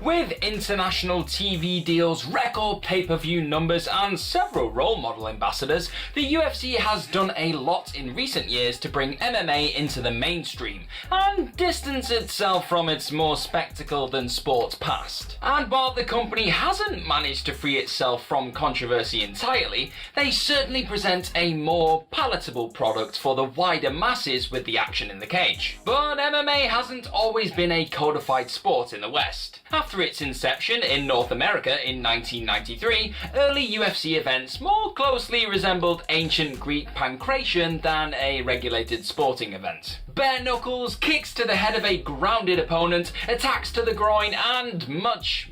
With international TV deals, record pay-per-view numbers, and several role model ambassadors, the UFC has done a lot in recent years to bring MMA into the mainstream and distance itself from its more spectacle than sport past. And while the company hasn't managed to free itself from controversy entirely, they certainly present a more palatable product for the wider masses with the action in the cage. But MMA hasn't always been a codified sport in the West. After its inception in North America in 1993, early UFC events more closely resembled ancient Greek pankration than a regulated sporting event. Bare knuckles, kicks to the head of a grounded opponent, attacks to the groin, and much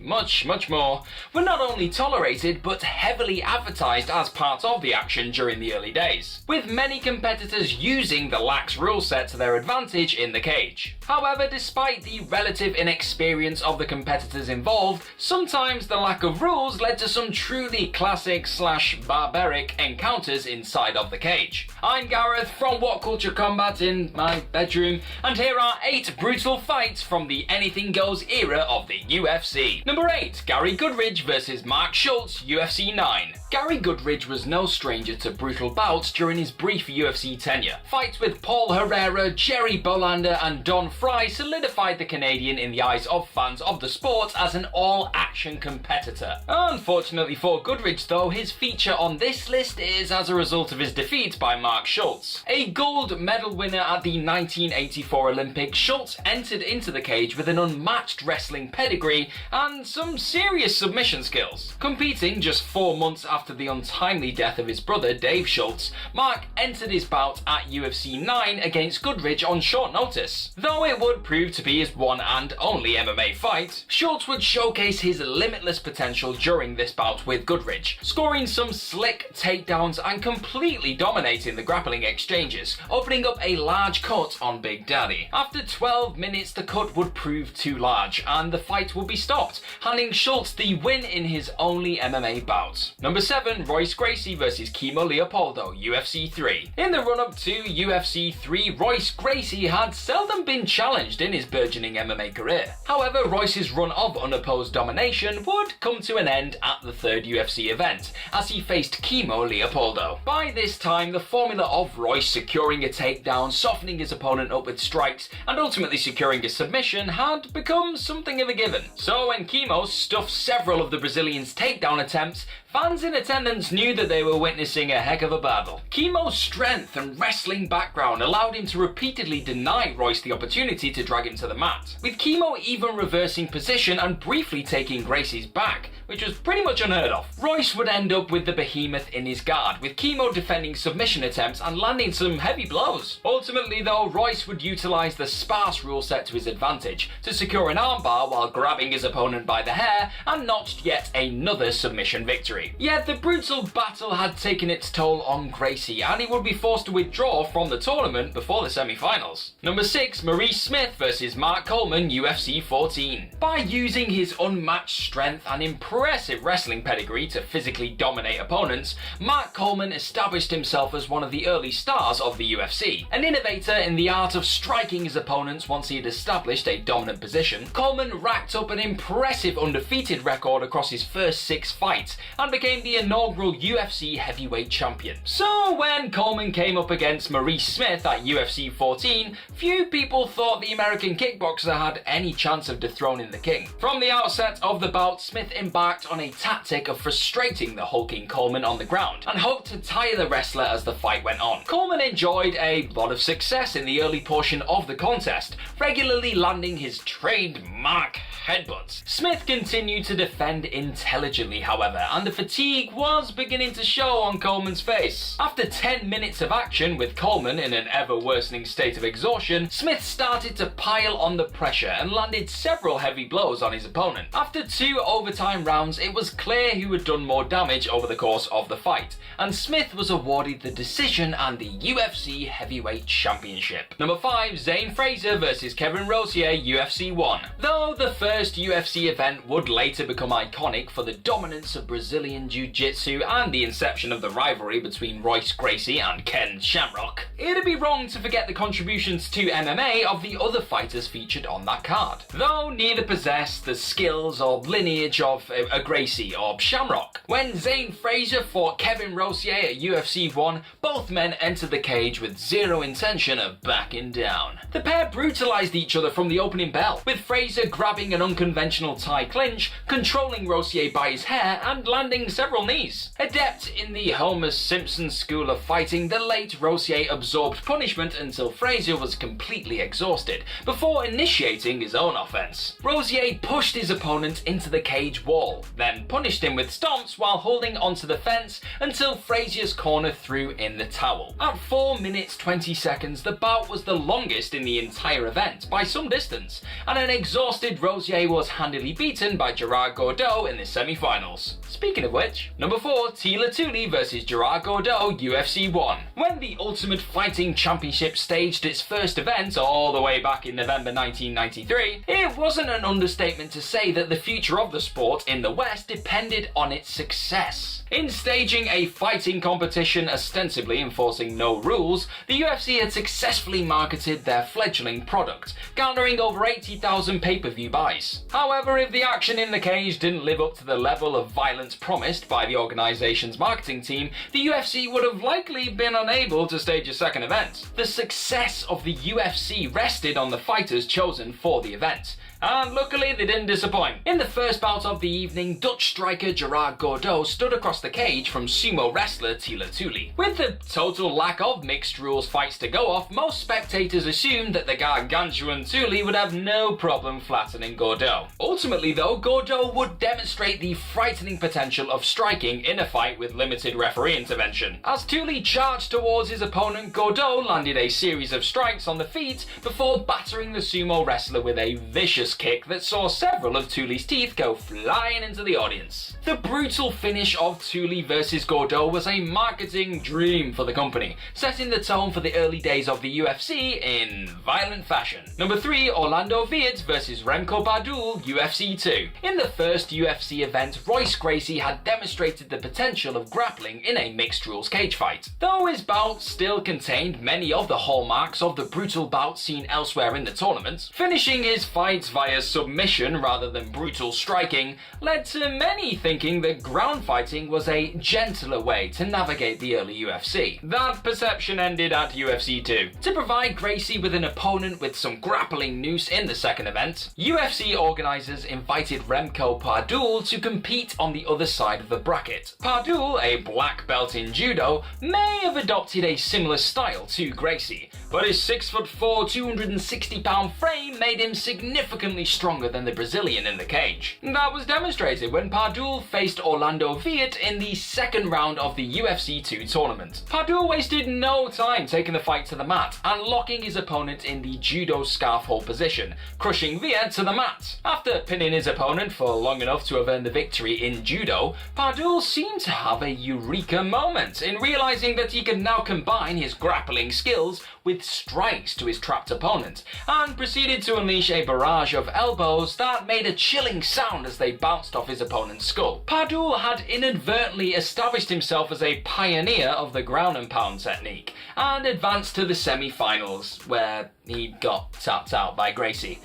more were not only tolerated but heavily advertised as part of the action during the early days, with many competitors using the lax rule set to their advantage in the cage. However, despite the relative inexperience of the competitors involved, sometimes the lack of rules led to some truly classic / barbaric encounters inside of the cage. I'm Gareth from WhatCulture Combat in my bedroom, and here are 8 brutal fights from the anything goes era of the UFC. Number 8, Gary Goodridge vs Mark Schultz, UFC 9. Gary Goodridge was no stranger to brutal bouts during his brief UFC tenure. Fights with Paul Herrera, Jerry Bolander, and Don Fry solidified the Canadian in the eyes of fans of the sport as an all-action competitor. Unfortunately for Goodridge though, his feature on this list is as a result of his defeat by Mark Schultz. A gold medal winner at the 1984 Olympics, Schultz entered into the cage with an unmatched wrestling pedigree and some serious submission skills. Competing just 4 months after the untimely death of his brother Dave Schultz, Mark entered his bout at UFC 9 against Goodridge on short notice. Though it would prove to be his one and only MMA fight, Schultz would showcase his limitless potential during this bout with Goodridge, scoring some slick takedowns and completely dominating the grappling exchanges, opening up a large cut on Big Daddy. After 12 minutes, the cut would prove too large and the fight would be stopped, handing Schultz the win in his only MMA bout. Number 7, Royce Gracie vs Kimo Leopoldo, UFC 3. In the run-up to UFC 3, Royce Gracie had seldom been challenged in his burgeoning MMA career. However, Royce's run of unopposed domination would come to an end at the 3rd UFC event, as he faced Kimo Leopoldo. By this time, the formula of Royce securing a takedown, softening his opponent up with strikes, and ultimately securing a submission had become something of a given. So when Kimo stuffed several of the Brazilian's takedown attempts, fans in attendance knew that they were witnessing a heck of a battle. Kimo's strength and wrestling background allowed him to repeatedly deny Royce the opportunity to drag him to the mat, with Kimo even reversing position and briefly taking Gracie's back, which was pretty much unheard of. Royce would end up with the behemoth in his guard, with Kimo defending submission attempts and landing some heavy blows. Ultimately though, Royce would utilise the sparse rule set to his advantage to secure an armbar while grabbing his opponent by the hair and notched yet another submission victory. Yet the brutal battle had taken its toll on Gracie and he would be forced to withdraw from the tournament before the semi-finals. Number 6, Maurice Smith vs Mark Coleman, UFC 14. By using his unmatched strength and impressive wrestling pedigree to physically dominate opponents, Mark Coleman established himself as one of the early stars of the UFC. An innovator in the art of striking his opponents once he had established a dominant position, Coleman racked up an impressive undefeated record across his first 6 fights and became the inaugural UFC heavyweight champion. So when Coleman came up against Maurice Smith at UFC 14, few people thought the American kickboxer had any chance of dethroning the king. From the outset of the bout, Smith embarked on a tactic of frustrating the hulking Coleman on the ground and hoped to tire the wrestler as the fight went on. Coleman enjoyed a lot of success in the early portion of the contest, regularly landing his trademark headbutts. Smith continued to defend intelligently, however, and the fatigue was beginning to show on Coleman's face. After 10 minutes of action, with Coleman in an ever-worsening state of exhaustion, Smith started to pile on the pressure and landed several heavy blows on his opponent. After 2 overtime rounds, it was clear who had done more damage over the course of the fight, and Smith was awarded the decision and the UFC Heavyweight Championship. Number 5, Zane Fraser vs Kevin Rosier, UFC 1. Though the first UFC event would later become iconic for the dominance of Brazilian Brazilian Jiu-Jitsu and the inception of the rivalry between Royce Gracie and Ken Shamrock, it'd be wrong to forget the contributions to MMA of the other fighters featured on that card, though neither possessed the skills or lineage of a Gracie or Shamrock. When Zane Fraser fought Kevin Rossi at UFC 1, both men entered the cage with zero intention of backing down. The pair brutalized each other from the opening bell, with Fraser grabbing an unconventional Thai clinch, controlling Rossi by his hair and landing several knees. Adept in the Homer Simpson school of fighting, the late Rossi absorbed punishment until Fraser was completely exhausted, before initiating his own offense. Rossi pushed his opponent into the cage wall, then punished him with stomps while holding onto the fence until Fraser's corner threw in the towel. At 4 minutes 20 seconds, the bout was the longest in the entire event by some distance, and an exhausted Rossi was handily beaten by Gerard Gordeau in the semi-finals. Speaking of which, number 4, Tila Tuli vs Gerard Gordeau, UFC 1. When the Ultimate Fighting Championship staged its first event all the way back in November 1993, it wasn't an understatement to say that the future of the sport in the West depended on its success. In staging a fighting competition ostensibly enforcing no rules, the UFC had successfully marketed their fledgling product, garnering over 80,000 pay-per-view buys. However, if the action in the cage didn't live up to the level of violence promised by the organization's marketing team, the UFC would have likely been unable to stage a second event. The success of the UFC rested on the fighters chosen for the event, and luckily they didn't disappoint. In the first bout of the evening, Dutch striker Gerard Gordeau stood across the cage from sumo wrestler Tila Tuli. With the total lack of mixed rules fights to go off, most spectators assumed that the gargantuan Tuli would have no problem flattening Gordeau. Ultimately though, Gordeau would demonstrate the frightening potential of striking in a fight with limited referee intervention. As Tuli charged towards his opponent, Gordeau landed a series of strikes on the feet before battering the sumo wrestler with a vicious kick that saw several of Tuli's teeth go flying into the audience. The brutal finish of Tuli vs Gordeau was a marketing dream for the company, setting the tone for the early days of the UFC in violent fashion. Number 3, Orlando Viet vs Renko Badul, UFC 2. In the first UFC event, Royce Gracie had demonstrated the potential of grappling in a mixed rules cage fight. Though his bout still contained many of the hallmarks of the brutal bouts seen elsewhere in the tournament, finishing his fights via submission rather than brutal striking led to many thinking that ground fighting was a gentler way to navigate the early UFC. That perception ended at UFC 2. To provide Gracie with an opponent with some grappling nous in the second event, UFC organizers invited Renko Badul to compete on the other side of the bracket. Badul, a black belt in judo, may have adopted a similar style to Gracie, but his 6'4", 260-pound frame made him significantly stronger than the Brazilian in the cage. That was demonstrated when Badul faced Orlando Viet in the second round of the UFC 2 tournament. Badul wasted no time taking the fight to the mat and locking his opponent in the judo scarf hold position, crushing Viet to the mat. After pinning his opponent for long enough to have earned the victory in judo, Badul seemed to have a eureka moment in realizing that he could now combine his grappling skills with strikes to his trapped opponent, and proceeded to unleash a barrage of elbows that made a chilling sound as they bounced off his opponent's skull. Badul had inadvertently established himself as a pioneer of the ground and pound technique, and advanced to the semi-finals, where he got tapped out by Gracie.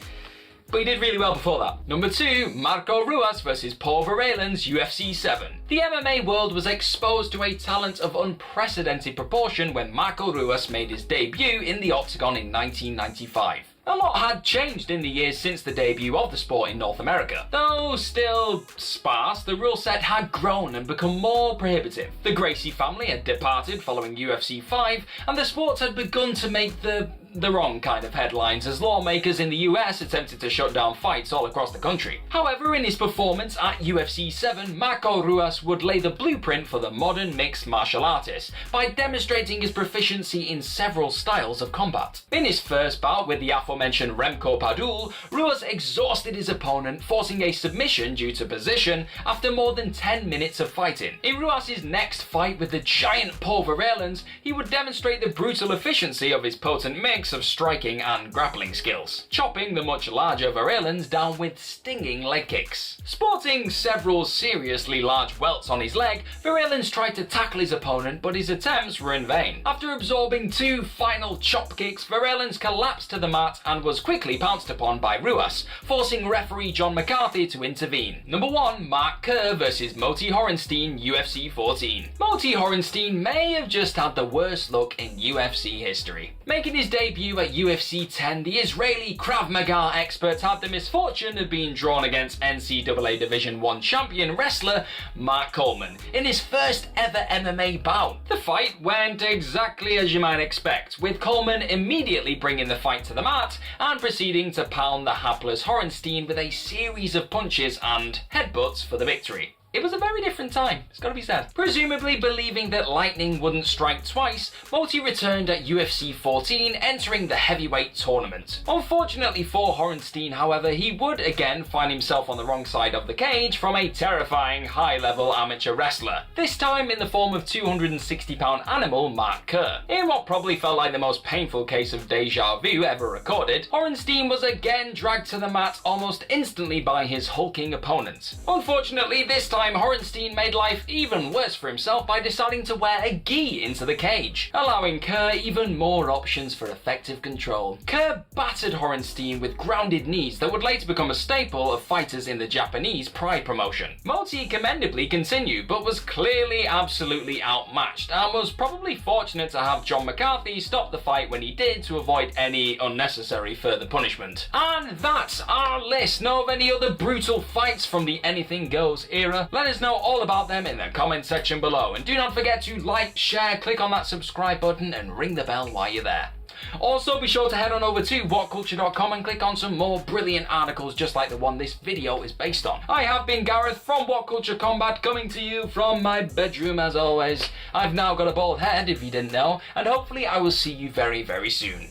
But he did really well before that. Number 2, Marco Ruas vs Paul Verhoeven's UFC 7. The MMA world was exposed to a talent of unprecedented proportion when Marco Ruas made his debut in the octagon in 1995. A lot had changed in the years since the debut of the sport in North America. Though still sparse, the rule set had grown and become more prohibitive. The Gracie family had departed following UFC 5, and the sport had begun to make the wrong kind of headlines as lawmakers in the US attempted to shut down fights all across the country. However, in his performance at UFC 7, Marco Ruas would lay the blueprint for the modern mixed martial artist by demonstrating his proficiency in several styles of combat. In his first bout with the aforementioned Renko Badul, Ruas exhausted his opponent, forcing a submission due to position after more than 10 minutes of fighting. In Ruas's next fight with the giant Paul Verhoeven, he would demonstrate the brutal efficiency of his potent mix mix of striking and grappling skills, chopping the much larger Varelans down with stinging leg kicks. Sporting several seriously large welts on his leg, Varelans tried to tackle his opponent, but his attempts were in vain. After absorbing 2 final chop kicks, Varelans collapsed to the mat and was quickly pounced upon by Ruas, forcing referee John McCarthy to intervene. Number 1, Mark Kerr vs Moti Hornstein, UFC 14. Moti Hornstein may have just had the worst look in UFC history. Making his debut at UFC 10, the Israeli Krav Maga expert had the misfortune of being drawn against NCAA Division I champion wrestler Mark Coleman in his first ever MMA bout. The fight went exactly as you might expect, with Coleman immediately bringing the fight to the mat and proceeding to pound the hapless Hornstein with a series of punches and headbutts for the victory. It was a very different time, it's gotta be said. Presumably believing that lightning wouldn't strike twice, Moti returned at UFC 14, entering the heavyweight tournament. Unfortunately for Hornstein, however, he would again find himself on the wrong side of the cage from a terrifying high-level amateur wrestler, this time in the form of 260-pound animal Mark Kerr. In what probably felt like the most painful case of deja vu ever recorded, Hornstein was again dragged to the mat almost instantly by his hulking opponent. Unfortunately, this time Hornstein made life even worse for himself by deciding to wear a gi into the cage, allowing Kerr even more options for effective control. Kerr battered Hornstein with grounded knees that would later become a staple of fighters in the Japanese Pride promotion. Moti commendably continued, but was clearly absolutely outmatched and was probably fortunate to have John McCarthy stop the fight when he did to avoid any unnecessary further punishment. And that's our list. Know of any other brutal fights from the Anything Goes era? Let us know all about them in the comment section below, and do not forget to like, share, click on that subscribe button and ring the bell while you're there. Also, be sure to head on over to WhatCulture.com and click on some more brilliant articles just like the one this video is based on. I have been Gareth from WhatCulture Combat, coming to you from my bedroom as always. I've now got a bald head if you didn't know, and hopefully I will see you very, very soon.